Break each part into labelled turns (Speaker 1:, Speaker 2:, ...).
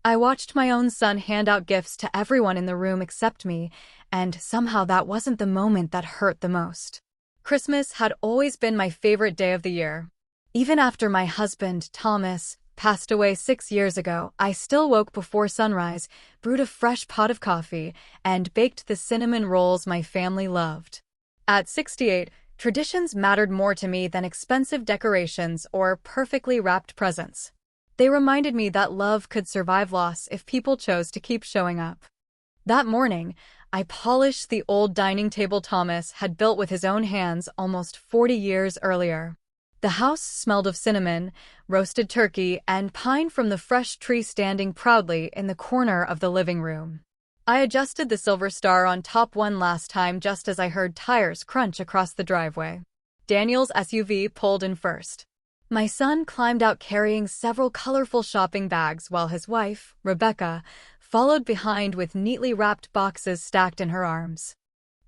Speaker 1: I watched my own son hand out gifts to everyone in the room except me, and somehow that wasn't the moment that hurt the most. Christmas had always been my favorite day of the year. Even after my husband, Thomas, passed away 6 years ago, I still woke before sunrise, brewed a fresh pot of coffee, and baked the cinnamon rolls my family loved. At 68, traditions mattered more to me than expensive decorations or perfectly wrapped presents. They reminded me that love could survive loss if people chose to keep showing up. That morning, I polished the old dining table Thomas had built with his own hands almost 40 years earlier. The house smelled of cinnamon, roasted turkey, and pine from the fresh tree standing proudly in the corner of the living room. I adjusted the silver star on top one last time just as I heard tires crunch across the driveway. Daniel's SUV pulled in first. My son climbed out carrying several colorful shopping bags while his wife, Rebecca, followed behind with neatly wrapped boxes stacked in her arms.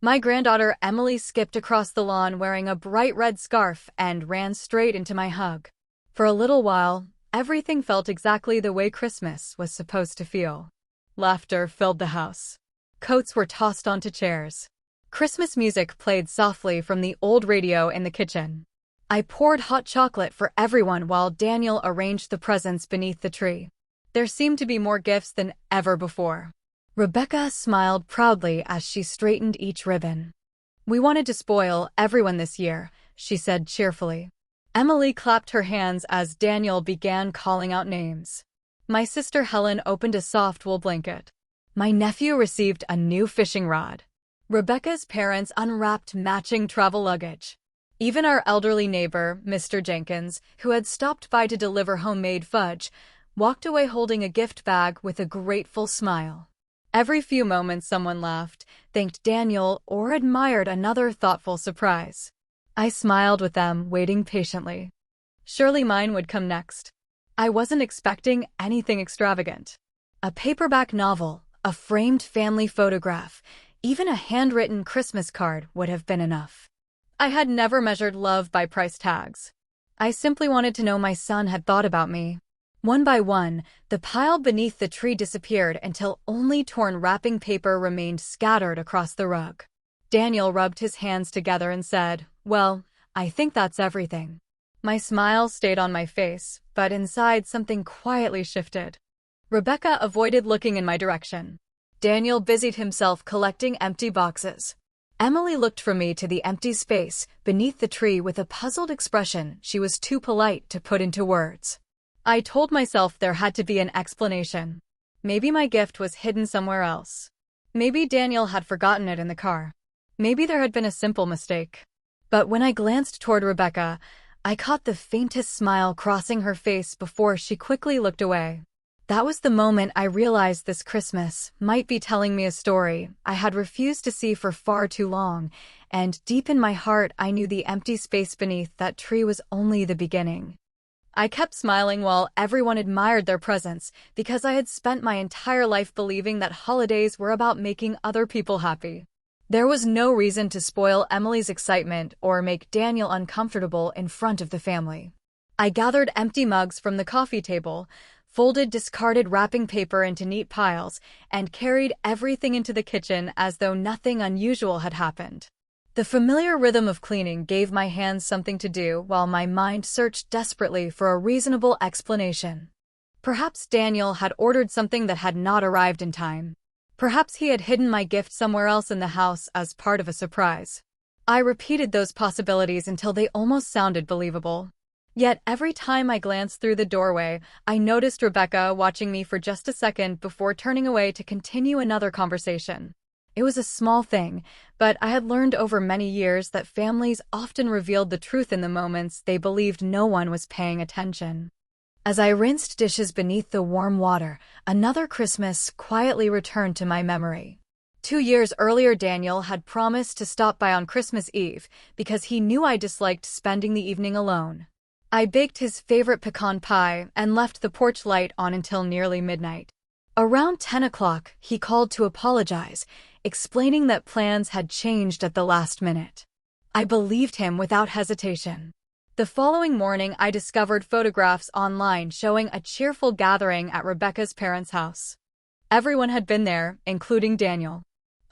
Speaker 1: My granddaughter Emily skipped across the lawn wearing a bright red scarf and ran straight into my hug. For a little while, everything felt exactly the way Christmas was supposed to feel. Laughter filled the house. Coats were tossed onto chairs. Christmas music played softly from the old radio in the kitchen. I poured hot chocolate for everyone while Daniel arranged the presents beneath the tree. There seemed to be more gifts than ever before. Rebecca smiled proudly as she straightened each ribbon. "We wanted to spoil everyone this year," she said cheerfully. Emily clapped her hands as Daniel began calling out names. My sister Helen opened a soft wool blanket. My nephew received a new fishing rod. Rebecca's parents unwrapped matching travel luggage. Even our elderly neighbor, Mr. Jenkins, who had stopped by to deliver homemade fudge, walked away holding a gift bag with a grateful smile. Every few moments someone laughed, thanked Daniel, or admired another thoughtful surprise. I smiled with them, waiting patiently. Surely mine would come next. I wasn't expecting anything extravagant. A paperback novel, a framed family photograph, even a handwritten Christmas card would have been enough. I had never measured love by price tags. I simply wanted to know my son had thought about me. One by one, the pile beneath the tree disappeared until only torn wrapping paper remained scattered across the rug. Daniel rubbed his hands together and said, "Well, I think that's everything." My smile stayed on my face, but inside something quietly shifted. Rebecca avoided looking in my direction. Daniel busied himself collecting empty boxes. Emily looked from me to the empty space beneath the tree with a puzzled expression she was too polite to put into words. I told myself there had to be an explanation. Maybe my gift was hidden somewhere else. Maybe Daniel had forgotten it in the car. Maybe there had been a simple mistake. But when I glanced toward Rebecca, I caught the faintest smile crossing her face before she quickly looked away. That was the moment I realized this Christmas might be telling me a story I had refused to see for far too long, and deep in my heart I knew the empty space beneath that tree was only the beginning. I kept smiling while everyone admired their presents because I had spent my entire life believing that holidays were about making other people happy. There was no reason to spoil Emily's excitement or make Daniel uncomfortable in front of the family. I gathered empty mugs from the coffee table, folded discarded wrapping paper into neat piles, and carried everything into the kitchen as though nothing unusual had happened. The familiar rhythm of cleaning gave my hands something to do while my mind searched desperately for a reasonable explanation. Perhaps Daniel had ordered something that had not arrived in time. Perhaps he had hidden my gift somewhere else in the house as part of a surprise. I repeated those possibilities until they almost sounded believable. Yet every time I glanced through the doorway, I noticed Rebecca watching me for just a second before turning away to continue another conversation. It was a small thing, but I had learned over many years that families often revealed the truth in the moments they believed no one was paying attention. As I rinsed dishes beneath the warm water, another Christmas quietly returned to my memory. 2 years earlier, Daniel had promised to stop by on Christmas Eve because he knew I disliked spending the evening alone. I baked his favorite pecan pie and left the porch light on until nearly midnight. Around 10 o'clock, he called to apologize, explaining that plans had changed at the last minute. I believed him without hesitation. The following morning, I discovered photographs online showing a cheerful gathering at Rebecca's parents' house. Everyone had been there, including Daniel.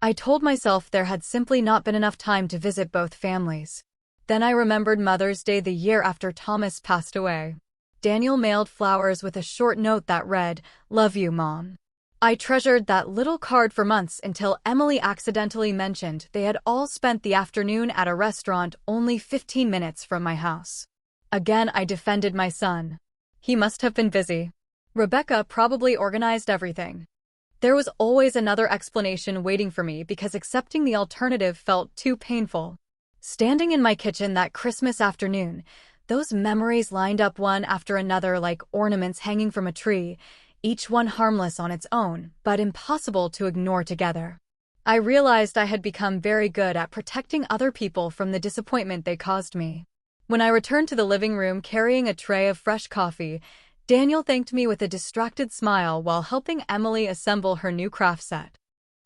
Speaker 1: I told myself there had simply not been enough time to visit both families. Then I remembered Mother's Day the year after Thomas passed away. Daniel mailed flowers with a short note that read, "Love you, Mom." I treasured that little card for months until Emily accidentally mentioned they had all spent the afternoon at a restaurant only 15 minutes from my house. Again, I defended my son. He must have been busy. Rebecca probably organized everything. There was always another explanation waiting for me because accepting the alternative felt too painful. Standing in my kitchen that Christmas afternoon, those memories lined up one after another like ornaments hanging from a tree, each one harmless on its own, but impossible to ignore together. I realized I had become very good at protecting other people from the disappointment they caused me. When I returned to the living room carrying a tray of fresh coffee, Daniel thanked me with a distracted smile while helping Emily assemble her new craft set.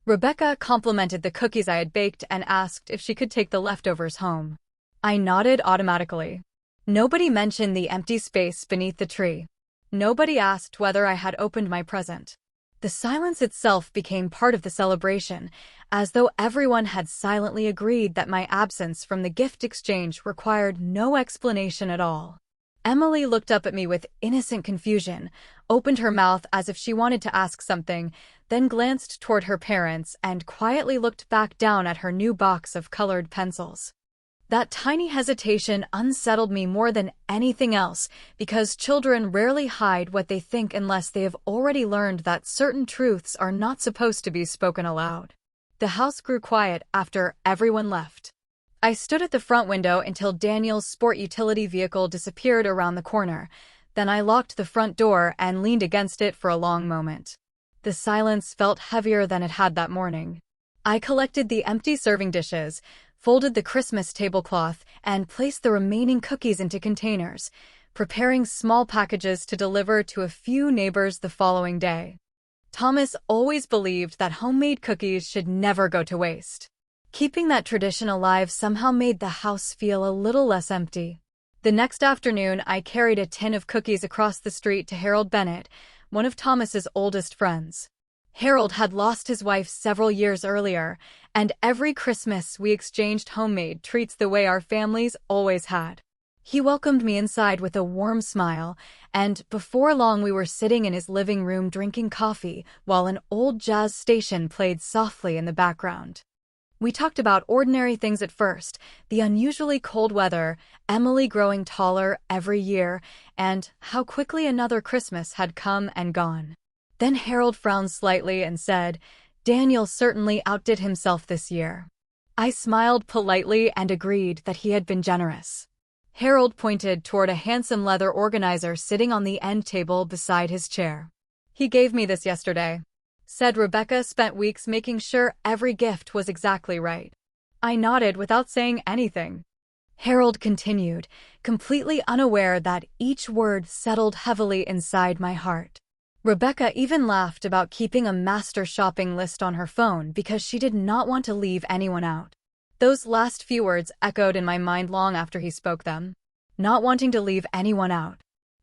Speaker 1: Rebecca complimented the cookies I had baked and asked if she could take the leftovers home. I nodded automatically. Nobody mentioned the empty space beneath the tree. Nobody asked whether I had opened my present. The silence itself became part of the celebration, as though everyone had silently agreed that my absence from the gift exchange required no explanation at all. Emily looked up at me with innocent confusion, opened her mouth as if she wanted to ask something, then glanced toward her parents and quietly looked back down at her new box of colored pencils. That tiny hesitation unsettled me more than anything else because children rarely hide what they think unless they have already learned that certain truths are not supposed to be spoken aloud. The house grew quiet after everyone left. I stood at the front window until Daniel's sport utility vehicle disappeared around the corner. Then I locked the front door and leaned against it for a long moment. The silence felt heavier than it had that morning. I collected the empty serving dishes, folded the Christmas tablecloth, and placed the remaining cookies into containers, preparing small packages to deliver to a few neighbors the following day. Thomas always believed that homemade cookies should never go to waste. Keeping that tradition alive somehow made the house feel a little less empty. The next afternoon, I carried a tin of cookies across the street to Harold Bennett, one of Thomas's oldest friends. Harold had lost his wife several years earlier, and every Christmas we exchanged homemade treats the way our families always had. He welcomed me inside with a warm smile, and before long we were sitting in his living room drinking coffee while an old jazz station played softly in the background. We talked about ordinary things at first, the unusually cold weather, Emily growing taller every year, and how quickly another Christmas had come and gone. Then Harold frowned slightly and said, "Daniel certainly outdid himself this year." I smiled politely and agreed that he had been generous. Harold pointed toward a handsome leather organizer sitting on the end table beside his chair. "He gave me this yesterday," said Rebecca. "Spent weeks making sure every gift was exactly right." I nodded without saying anything. Harold continued, completely unaware that each word settled heavily inside my heart. Rebecca even laughed about keeping a master shopping list on her phone because she did not want to leave anyone out. Those last few words echoed in my mind long after he spoke them. Not wanting to leave anyone out.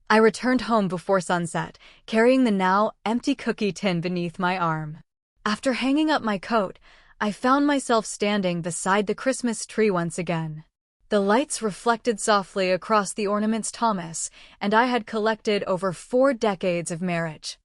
Speaker 1: I returned home before sunset, carrying the now empty cookie tin beneath my arm. After hanging up my coat, I found myself standing beside the Christmas tree once again. The lights reflected softly across the ornaments Thomas and I had collected over 4 decades of marriage.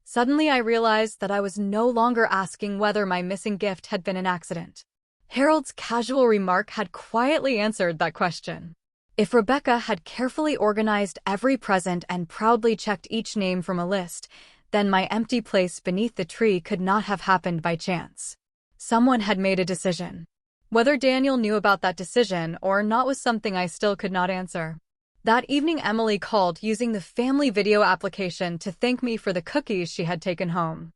Speaker 1: Suddenly I realized that I was no longer asking whether my missing gift had been an accident. Harold's casual remark had quietly answered that question. If Rebecca had carefully organized every present and proudly checked each name from a list, then my empty place beneath the tree could not have happened by chance. Someone had made a decision. Whether Daniel knew about that decision or not was something I still could not answer. That evening Emily called using the family video application to thank me for the cookies she had taken home.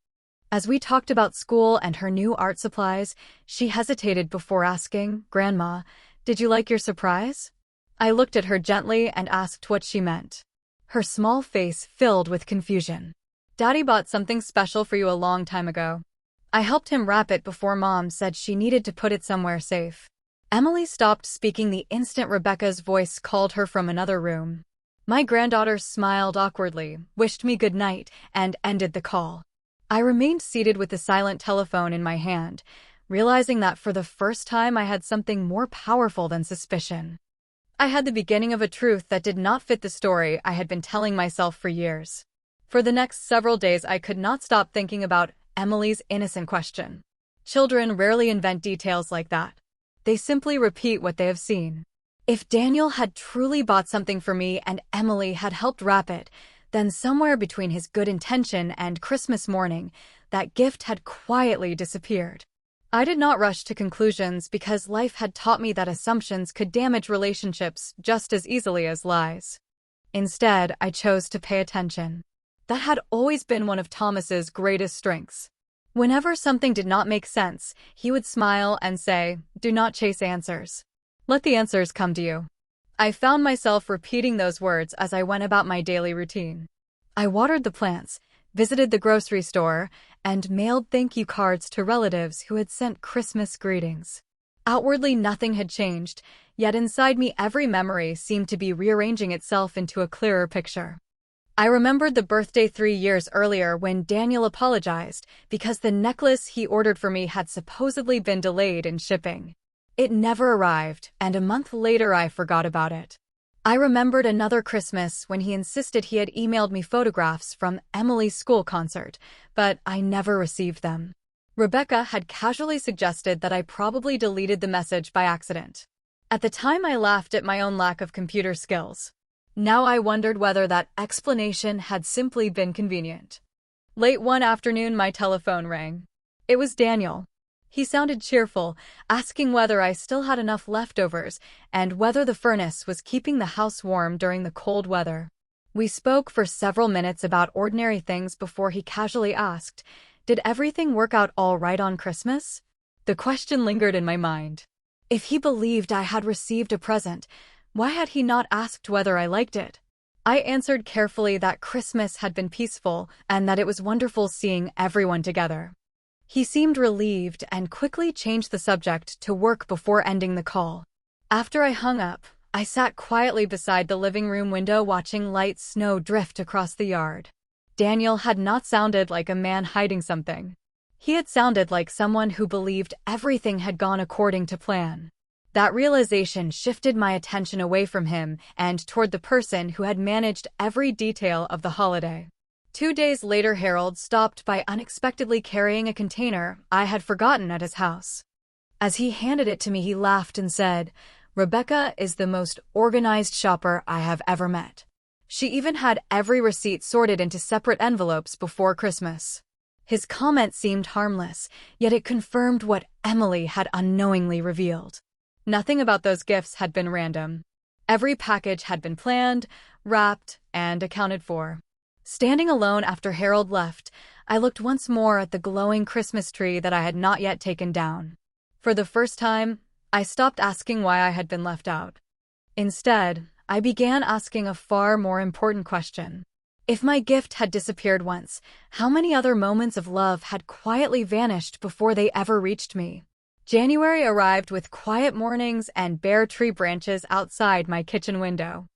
Speaker 1: As we talked about school and her new art supplies, she hesitated before asking, "Grandma, did you like your surprise?" I looked at her gently and asked what she meant. Her small face filled with confusion. "Daddy bought something special for you a long time ago. I helped him wrap it before Mom said she needed to put it somewhere safe." Emily stopped speaking the instant Rebecca's voice called her from another room. My granddaughter smiled awkwardly, wished me good night, and ended the call. I remained seated with the silent telephone in my hand, realizing that for the first time I had something more powerful than suspicion. I had the beginning of a truth that did not fit the story I had been telling myself for years. For the next several days I could not stop thinking about Emily's innocent question. Children rarely invent details like that. They simply repeat what they have seen. If Daniel had truly bought something for me and Emily had helped wrap it, then somewhere between his good intention and Christmas morning, that gift had quietly disappeared. I did not rush to conclusions because life had taught me that assumptions could damage relationships just as easily as lies. Instead, I chose to pay attention. That had always been one of Thomas's greatest strengths. Whenever something did not make sense, he would smile and say, "Do not chase answers. Let the answers come to you." I found myself repeating those words as I went about my daily routine. I watered the plants, visited the grocery store, and mailed thank you cards to relatives who had sent Christmas greetings. Outwardly, nothing had changed, yet inside me every memory seemed to be rearranging itself into a clearer picture. I remembered the birthday 3 years earlier when Daniel apologized because the necklace he ordered for me had supposedly been delayed in shipping. It never arrived, and a month later I forgot about it. I remembered another Christmas when he insisted he had emailed me photographs from Emily's school concert, but I never received them. Rebecca had casually suggested that I probably deleted the message by accident. At the time I laughed at my own lack of computer skills. Now I wondered whether that explanation had simply been convenient. Late one afternoon my telephone rang. It was Daniel. He sounded cheerful, asking whether I still had enough leftovers and whether the furnace was keeping the house warm during the cold weather. We spoke for several minutes about ordinary things before he casually asked, "Did everything work out all right on Christmas?" The question lingered in my mind. If he believed I had received a present, why had he not asked whether I liked it? I answered carefully that Christmas had been peaceful and that it was wonderful seeing everyone together. He seemed relieved and quickly changed the subject to work before ending the call. After I hung up, I sat quietly beside the living room window watching light snow drift across the yard. Daniel had not sounded like a man hiding something. He had sounded like someone who believed everything had gone according to plan. That realization shifted my attention away from him and toward the person who had managed every detail of the holiday. 2 days later, Harold stopped by unexpectedly carrying a container I had forgotten at his house. As he handed it to me, he laughed and said, "Rebecca is the most organized shopper I have ever met. She even had every receipt sorted into separate envelopes before Christmas." His comment seemed harmless, yet it confirmed what Emily had unknowingly revealed. Nothing about those gifts had been random. Every package had been planned, wrapped, and accounted for. Standing alone after Harold left, I looked once more at the glowing Christmas tree that I had not yet taken down. For the first time, I stopped asking why I had been left out. Instead, I began asking a far more important question. If my gift had disappeared once, how many other moments of love had quietly vanished before they ever reached me? January arrived with quiet mornings and bare tree branches outside my kitchen window.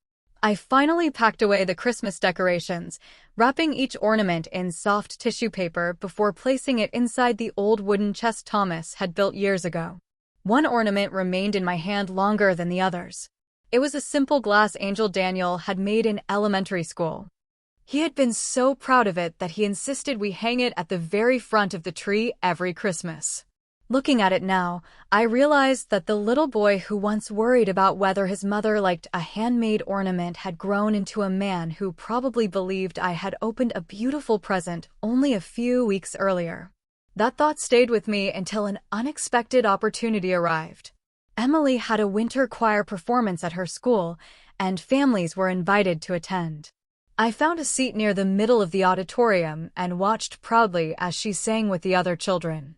Speaker 1: I finally packed away the Christmas decorations, wrapping each ornament in soft tissue paper before placing it inside the old wooden chest Thomas had built years ago. One ornament remained in my hand longer than the others. It was a simple glass angel Daniel had made in elementary school. He had been so proud of it that he insisted we hang it at the very front of the tree every Christmas. Looking at it now, I realized that the little boy who once worried about whether his mother liked a handmade ornament had grown into a man who probably believed I had opened a beautiful present only a few weeks earlier. That thought stayed with me until an unexpected opportunity arrived. Emily had a winter choir performance at her school, and families were invited to attend. I found a seat near the middle of the auditorium and watched proudly as she sang with the other children.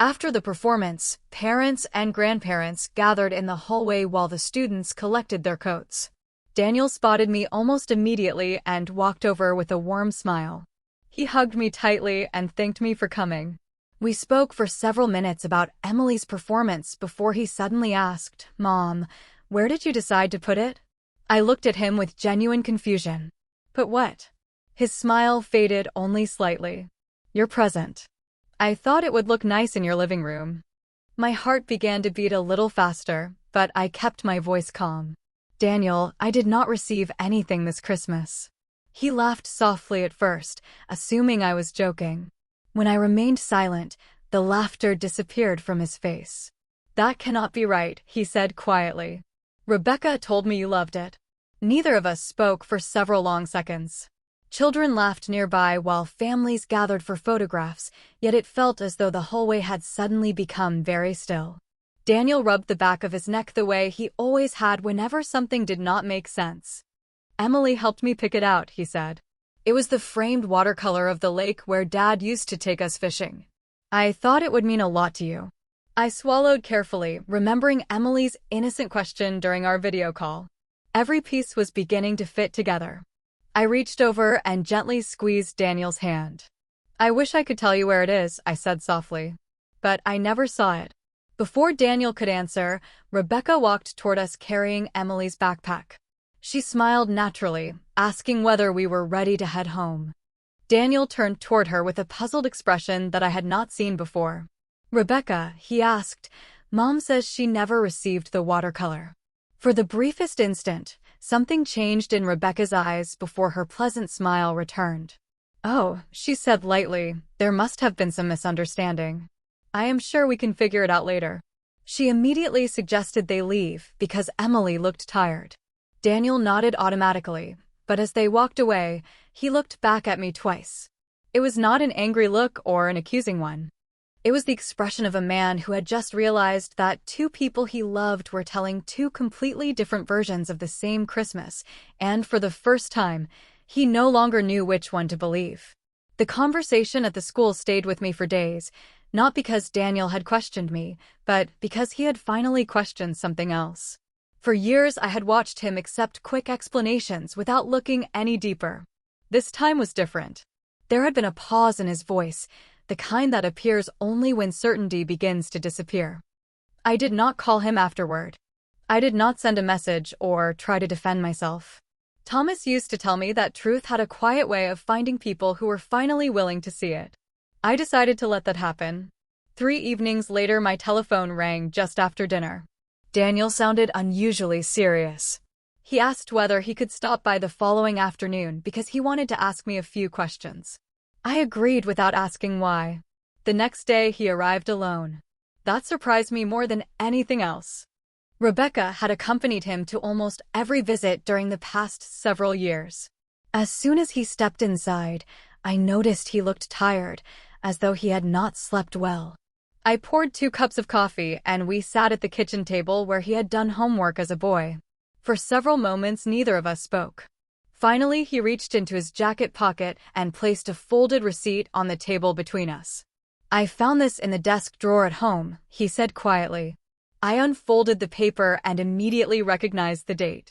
Speaker 1: After the performance, parents and grandparents gathered in the hallway while the students collected their coats. Daniel spotted me almost immediately and walked over with a warm smile. He hugged me tightly and thanked me for coming. We spoke for several minutes about Emily's performance before he suddenly asked, "Mom, where did you decide to put it?" I looked at him with genuine confusion. "Put what?" His smile faded only slightly. "Your present. I thought it would look nice in your living room." My heart began to beat a little faster, but I kept my voice calm. "Daniel, I did not receive anything this Christmas." He laughed softly at first, assuming I was joking. When I remained silent, the laughter disappeared from his face. "That cannot be right," he said quietly. "Rebecca told me you loved it." Neither of us spoke for several long seconds. Children laughed nearby while families gathered for photographs, yet it felt as though the hallway had suddenly become very still. Daniel rubbed the back of his neck the way he always had whenever something did not make sense. "Emily helped me pick it out," he said. "It was the framed watercolor of the lake where Dad used to take us fishing. I thought it would mean a lot to you." I swallowed carefully, remembering Emily's innocent question during our video call. Every piece was beginning to fit together. I reached over and gently squeezed Daniel's hand. "I wish I could tell you where it is," I said softly. "But I never saw it." Before Daniel could answer, Rebecca walked toward us carrying Emily's backpack. She smiled naturally, asking whether we were ready to head home. Daniel turned toward her with a puzzled expression that I had not seen before. "Rebecca," he asked, "Mom says she never received the watercolor." For the briefest instant, something changed in Rebecca's eyes before her pleasant smile returned. "Oh," she said lightly, "there must have been some misunderstanding. I am sure we can figure it out later." She immediately suggested they leave because Emily looked tired. Daniel nodded automatically, but as they walked away, he looked back at me twice. It was not an angry look or an accusing one. It was the expression of a man who had just realized that two people he loved were telling two completely different versions of the same Christmas, and for the first time, he no longer knew which one to believe. The conversation at the school stayed with me for days, not because Daniel had questioned me, but because he had finally questioned something else. For years, I had watched him accept quick explanations without looking any deeper. This time was different. There had been a pause in his voice, the kind that appears only when certainty begins to disappear. I did not call him afterward. I did not send a message or try to defend myself. Thomas used to tell me that truth had a quiet way of finding people who were finally willing to see it. I decided to let that happen. 3 evenings later, my telephone rang just after dinner. Daniel sounded unusually serious. He asked whether he could stop by the following afternoon because he wanted to ask me a few questions. I agreed without asking why. The next day, he arrived alone. That surprised me more than anything else. Rebecca had accompanied him to almost every visit during the past several years. As soon as he stepped inside, I noticed he looked tired, as though he had not slept well. I poured 2 cups of coffee, and we sat at the kitchen table where he had done homework as a boy. For several moments, neither of us spoke. Finally, he reached into his jacket pocket and placed a folded receipt on the table between us. "I found this in the desk drawer at home," he said quietly. I unfolded the paper and immediately recognized the date.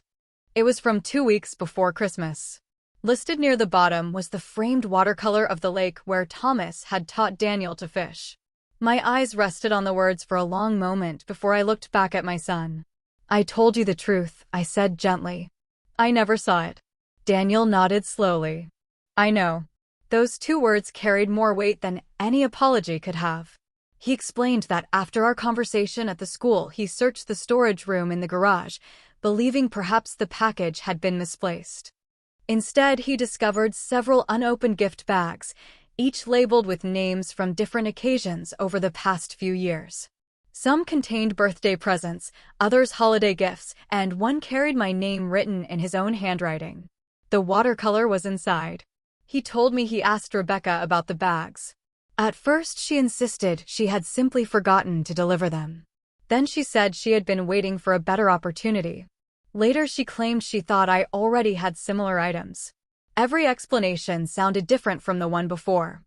Speaker 1: It was from 2 weeks before Christmas. Listed near the bottom was the framed watercolor of the lake where Thomas had taught Daniel to fish. My eyes rested on the words for a long moment before I looked back at my son. "I told you the truth," I said gently. "I never saw it." Daniel nodded slowly. "I know." Those 2 words carried more weight than any apology could have. He explained that after our conversation at the school, he searched the storage room in the garage, believing perhaps the package had been misplaced. Instead, he discovered several unopened gift bags, each labeled with names from different occasions over the past few years. Some contained birthday presents, others holiday gifts, and one carried my name written in his own handwriting. The watercolor was inside. He told me he asked Rebecca about the bags. At first, she insisted she had simply forgotten to deliver them. Then she said she had been waiting for a better opportunity. Later, she claimed she thought I already had similar items. Every explanation sounded different from the one before.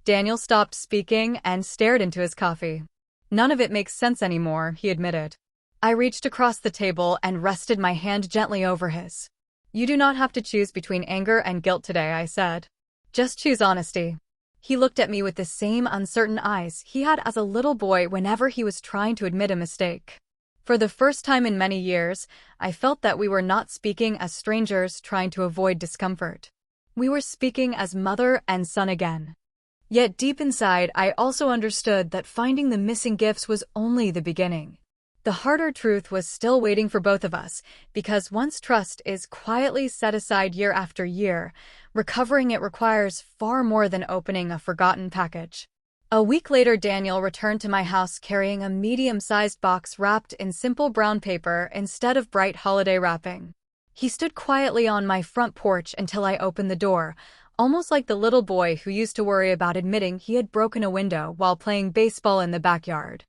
Speaker 1: Daniel stopped speaking and stared into his coffee. "None of it makes sense anymore," he admitted. I reached across the table and rested my hand gently over his. "You do not have to choose between anger and guilt today," I said. "Just choose honesty." He looked at me with the same uncertain eyes he had as a little boy whenever he was trying to admit a mistake. For the first time in many years, I felt that we were not speaking as strangers trying to avoid discomfort. We were speaking as mother and son again. Yet deep inside, I also understood that finding the missing gifts was only the beginning. The harder truth was still waiting for both of us, because once trust is quietly set aside year after year, recovering it requires far more than opening a forgotten package. A week later, Daniel returned to my house carrying a medium-sized box wrapped in simple brown paper instead of bright holiday wrapping. He stood quietly on my front porch until I opened the door, almost like the little boy who used to worry about admitting he had broken a window while playing baseball in the backyard.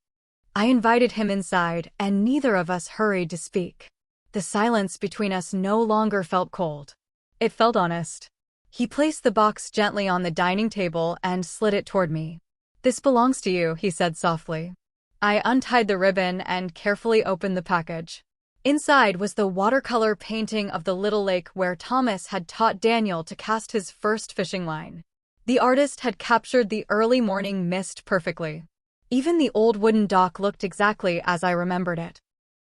Speaker 1: I invited him inside, and neither of us hurried to speak. The silence between us no longer felt cold. It felt honest. He placed the box gently on the dining table and slid it toward me. "This belongs to you," he said softly. I untied the ribbon and carefully opened the package. Inside was the watercolor painting of the little lake where Thomas had taught Daniel to cast his first fishing line. The artist had captured the early morning mist perfectly. Even the old wooden dock looked exactly as I remembered it.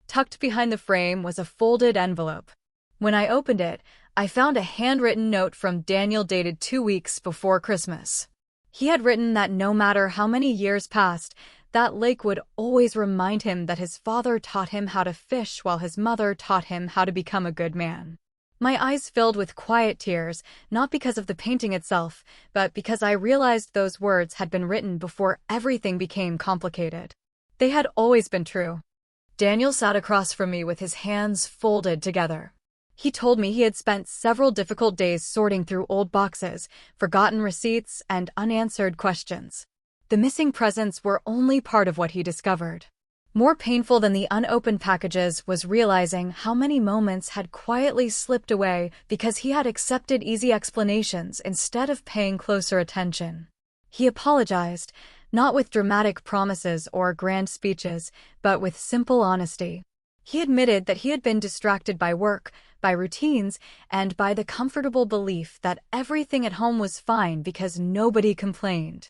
Speaker 1: Tucked behind the frame was a folded envelope. When I opened it, I found a handwritten note from Daniel dated 2 weeks before Christmas. He had written that no matter how many years passed, that lake would always remind him that his father taught him how to fish while his mother taught him how to become a good man. My eyes filled with quiet tears, not because of the painting itself, but because I realized those words had been written before everything became complicated. They had always been true. Daniel sat across from me with his hands folded together. He told me he had spent several difficult days sorting through old boxes, forgotten receipts, and unanswered questions. The missing presents were only part of what he discovered. More painful than the unopened packages was realizing how many moments had quietly slipped away because he had accepted easy explanations instead of paying closer attention. He apologized, not with dramatic promises or grand speeches, but with simple honesty. He admitted that he had been distracted by work, by routines, and by the comfortable belief that everything at home was fine because nobody complained.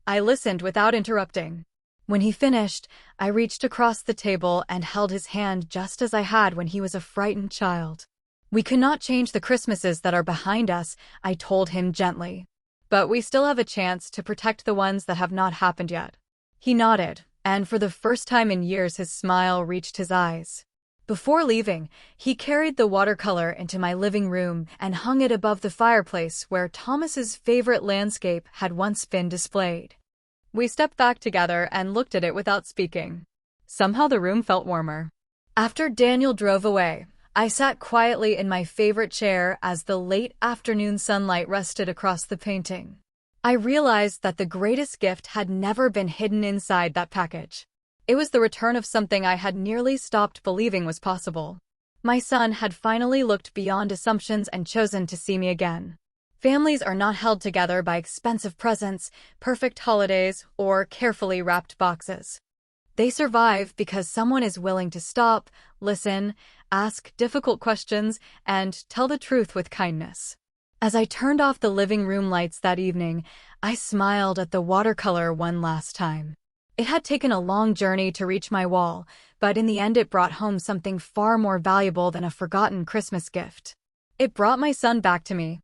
Speaker 1: I listened without interrupting. When he finished, I reached across the table and held his hand just as I had when he was a frightened child. "We cannot change the Christmases that are behind us," I told him gently. "But we still have a chance to protect the ones that have not happened yet." He nodded, and for the first time in years his smile reached his eyes. Before leaving, he carried the watercolor into my living room and hung it above the fireplace where Thomas's favorite landscape had once been displayed. We stepped back together and looked at it without speaking. Somehow the room felt warmer. After Daniel drove away, I sat quietly in my favorite chair as the late afternoon sunlight rested across the painting. I realized that the greatest gift had never been hidden inside that package. It was the return of something I had nearly stopped believing was possible. My son had finally looked beyond assumptions and chosen to see me again. Families are not held together by expensive presents, perfect holidays, or carefully wrapped boxes. They survive because someone is willing to stop, listen, ask difficult questions, and tell the truth with kindness. As I turned off the living room lights that evening, I smiled at the watercolor one last time. It had taken a long journey to reach my wall, but in the end it brought home something far more valuable than a forgotten Christmas gift. It brought my son back to me.